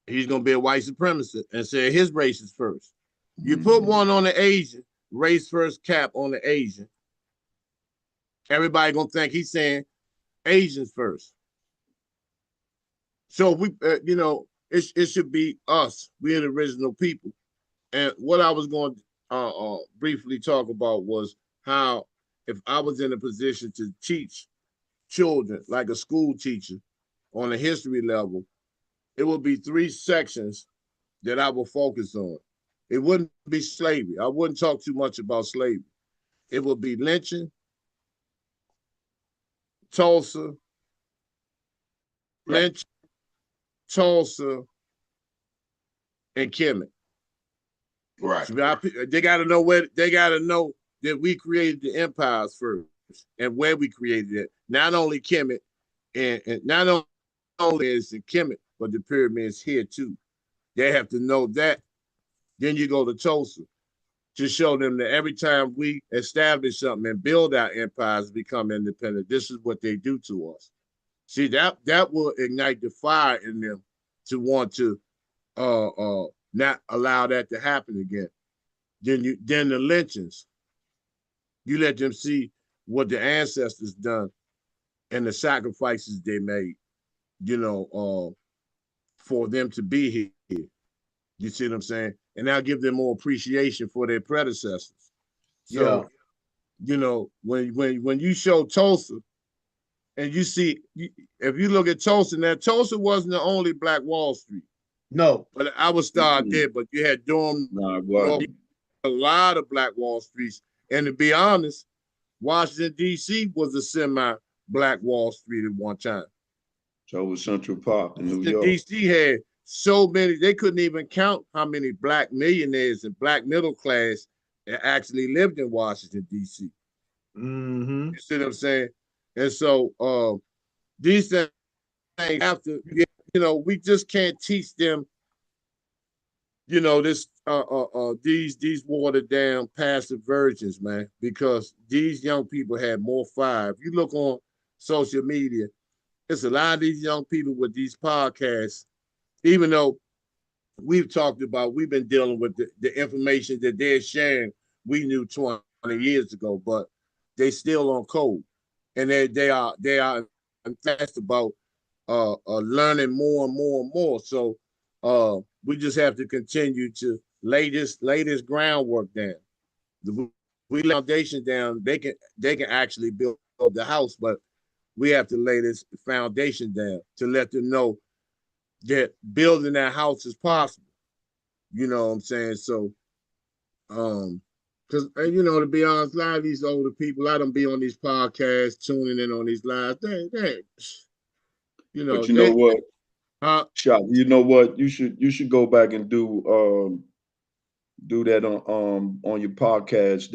he's gonna be a white supremacist and say his race is first. You put one on the Asian, race first cap on the Asian, everybody gonna think he's saying Asians first. So we, you know, it should be us. We're the original people. And what I was going to briefly talk about was how, if I was in a position to teach children like a school teacher on a history level, it would be three sections that I will focus on. It wouldn't be slavery. I wouldn't talk too much about slavery. It would be lynching, Tulsa, lynch, Tulsa, and Kemet. Right. So they got to know where, they got to know that we created the empires first and where we created it. Not only Kemet, and not only is it Kemet, but the pyramids here too. They have to know that. Then you go to Tulsa to show them that every time we establish something and build our empires, become independent, this is what they do to us. See, that will ignite the fire in them to want to not allow that to happen again. Then the lynchings, you let them see what the ancestors done and the sacrifices they made, you know, for them to be here. You see what I'm saying? And I'll give them more appreciation for their predecessors. So, you know, when you show Tulsa and you see, if you look at Tulsa, now Tulsa wasn't the only Black Wall Street. No. But I would start there, but you had Durham, a lot of Black Wall Streets. And to be honest, Washington, D.C. was a semi-Black Wall Street at one time. So was Central Park in New York. D.C. had so many, they couldn't even count how many Black millionaires and Black middle class that actually lived in Washington, D.C. Mm-hmm. You see what I'm saying? And so these things have to, you know, we just can't teach them, you know, this these watered down passive virgins, man, because these young people have more fire. If you look on social media, it's a lot of these young people with these podcasts, even though we've talked about, we've been dealing with the information that they're sharing, we knew 20 years ago, but they still on code. And they are fast about learning more and more and more. So we just have to continue to lay this groundwork down. We lay foundation down, they can actually build the house, but we have to lay this foundation down to let them know that building that house is possible. You know what I'm saying? So because you know, to be honest, a lot of these older people, I don't be on these podcasts, tuning in on these lives. They you know, but you know what? Huh? You know what? You should go back and do that on your podcast,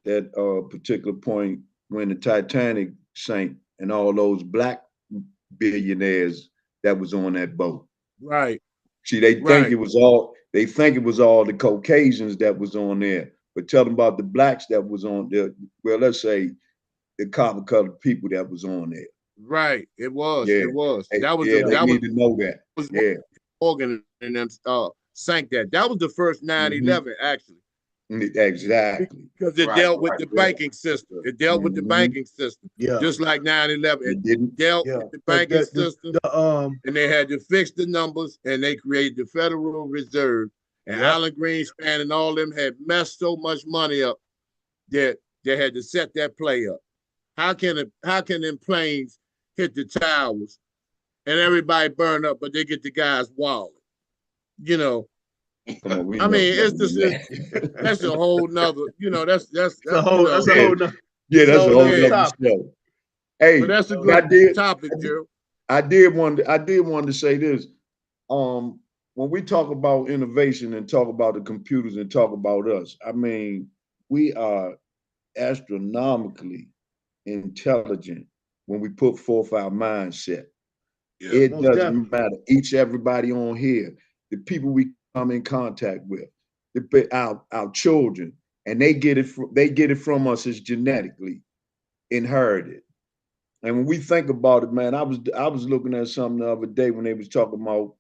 that particular point when the Titanic sank and all those Black billionaires that was on that boat. Right. See, they think it was all the Caucasians that was on there, but tell them about the Blacks that was on there. Well, let's say the copper colored people that was on there. Right. It was. Yeah. It was. That was they need to know that. Yeah. Morgan and them sank that. That was the first 9/11, actually. Exactly. Because it dealt with the banking system. It dealt with the banking system. Yeah. Just like 9/11. It dealt with the banking system. And they had to fix the numbers, and they created the Federal Reserve. And Alan Greenspan and all them had messed so much money up that they had to set that play up. How can them planes hit the towers, and everybody burn up, but they get the guy's wallet. You know, Come on, we I know mean, better it's just than that's a whole nother. You know, that's It's a you whole know, that's a whole no, yeah, it's a that's a whole whole nother yeah. other topic. show. But Hey, that's a I good did, topic, I did, Gerald. I did want to say this. When we talk about innovation and talk about the computers and talk about us, I mean, we are astronomically intelligent when we put forth our mindset. Yeah. It Most doesn't definitely. matter. Everybody on here, the people we come in contact with, our children, and they get it from us as genetically inherited. And when we think about it, man, I was looking at something the other day when they was talking about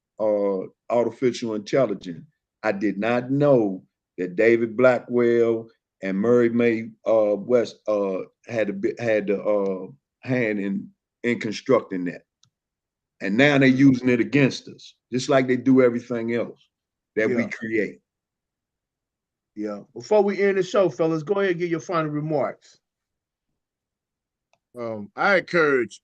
artificial intelligence. I did not know that David Blackwell and Murray May West had the hand in constructing that. And now they're Mm, using it against us, just like they do everything else that we yeah, create. yeah. Before we end the show, fellas, go ahead and give your final remarks. I encourage.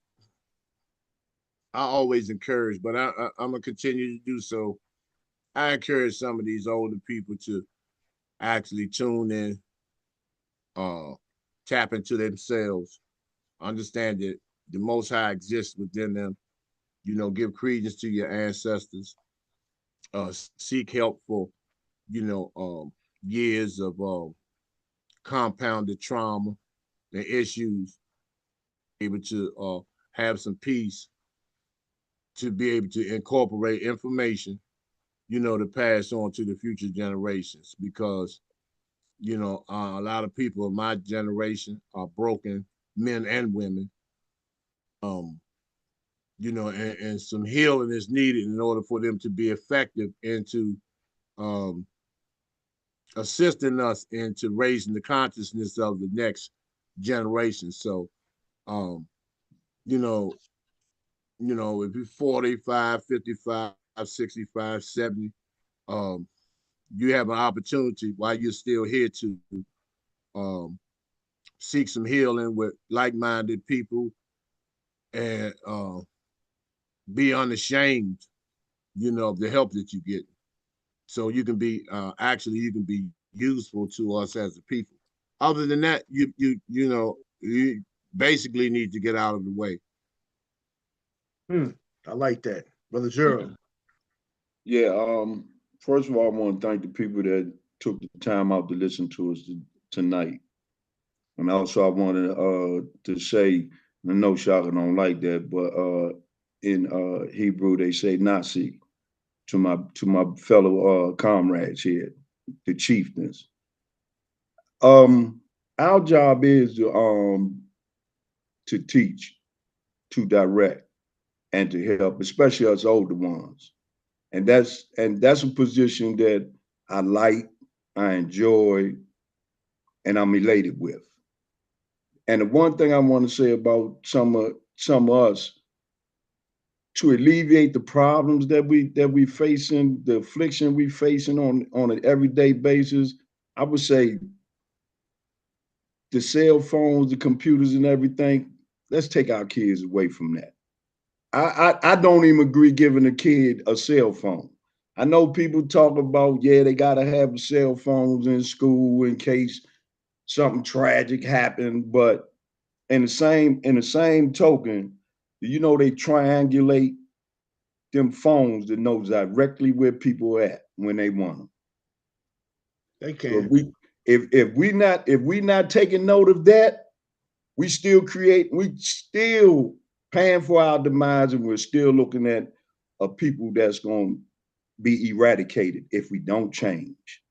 I always encourage, but I'm gonna continue to do so. I encourage some of these older people to actually tune in, uh, tap into themselves, understand that the Most High exists within them. You know, give credence to your ancestors. Seek help for you know years of compounded trauma and issues. Able to have some peace to be able to incorporate information, you know, to pass on to the future generations because you know, a lot of people of my generation are broken men and women. Um, you know, and some healing is needed in order for them to be effective into um, assisting us into raising the consciousness of the next generation. So, um, you know, if you're 45, 55, 65, 70, um, you have an opportunity while you're still here to um, seek some healing with like-minded people and be unashamed, you know, of the help that you get. So you can be actually you can be useful to us as a people. Other than that, you know you basically need to get out of the way. Hmm. I like that, brother Gerald. Yeah. First of all, I want to thank the people that took the time out to listen to us tonight. And also, I wanted to say, I know Shaka don't like that, but in Hebrew they say Nasi to my fellow comrades here, the chieftains. Our job is to teach, to direct, and to help, especially us older ones. And that's a position that I like, I enjoy, and I'm elated with. And the one thing I want to say about some of us to alleviate the problems that we facing, the affliction we facing on an everyday basis, I would say the cell phones, the computers, and everything. Let's take our kids away from that. I don't even agree giving a kid a cell phone. I know people talk about, yeah, they gotta have cell phones in school in case something tragic happened, but in the same token, you know they triangulate them phones that knows directly where people are at when they want them. They So can. if we not taking note of that, we still paying for our demise, and we're still looking at a people that's going to be eradicated if we don't change.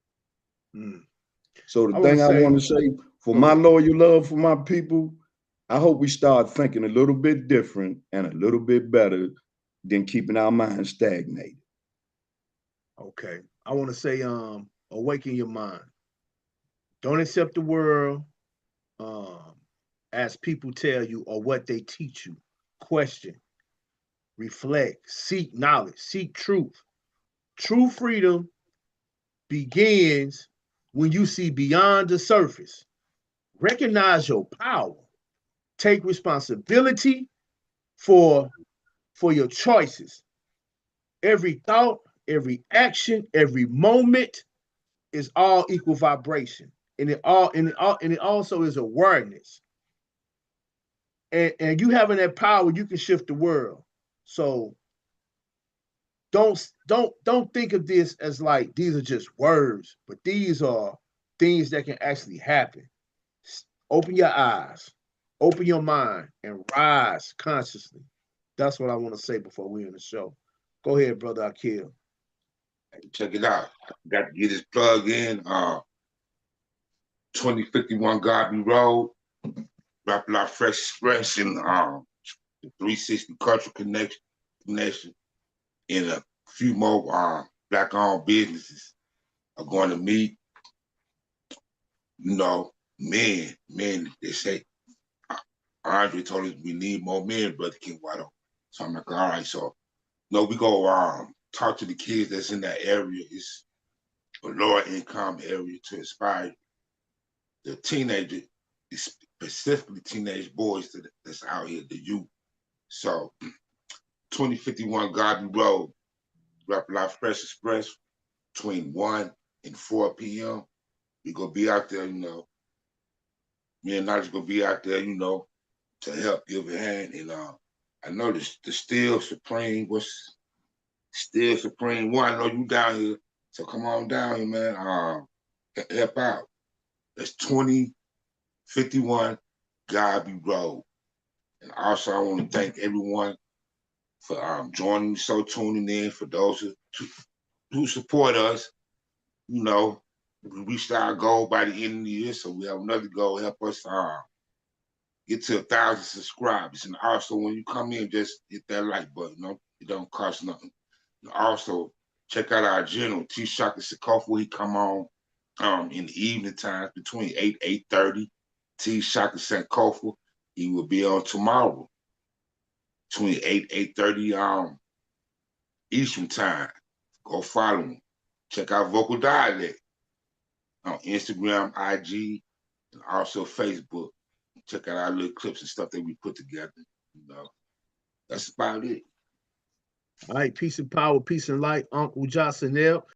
Mm. So the I want thing to I want say, to say for go my ahead. loyal love for my people, I hope we start thinking a little bit different and a little bit better than keeping our minds stagnated. Okay. I want to say, awaken your mind. Don't accept the world um, as people tell you or what they teach you. Question, reflect, seek knowledge, seek truth. True freedom begins when you see beyond the surface. Recognize your power. Take responsibility for your choices. Every thought, every action, every moment is all equal vibration. And it also is awareness. And you having that power, you can shift the world. So don't think of this as like these are just words, but these are things that can actually happen. Open your eyes, open your mind, and rise consciously. That's what I want to say before we end the show. Go ahead, brother Akil. Check it out. Got to get this plug in. 2051 Garby Road, Rap La Fresh Express, and the 360 Cultural Connection, and a few more black-owned businesses are going to meet. You know, men. They say Andre told us we need more men, brother King Waddle. So I'm like, all right. So no, we go talk to the kids that's in that area. It's a lower income area to inspire the teenagers, specifically teenage boys that's out here, the youth. So 2051 Garden Road, Rap Life Fresh Express, between 1 and 4 p.m. We gonna be out there, me and Nigel gonna be out there, to help give a hand. And I know the Still Supreme, Still Supreme One. I know you down here, so come on down here, man. Help out. That's 2051 Garby Road. And also, I want to thank everyone for joining me, so tuning in. For those who support us, we reached our goal by the end of the year, so we have another goal. Help us get to 1,000 subscribers. And also, when you come in, just hit that like button. It don't cost nothing. And also, check out our general, T. Shaka Sakofu. He come on in the evening times between 8:30. T. Shaka Sankofa. He will be on tomorrow between 8:30 Eastern time. Go follow him. Check out Vokal Dialect on Instagram, IG, and also Facebook. Check out our little clips and stuff that we put together. That's about it. All right, peace and power, peace and light, Uncle Jocelyn L.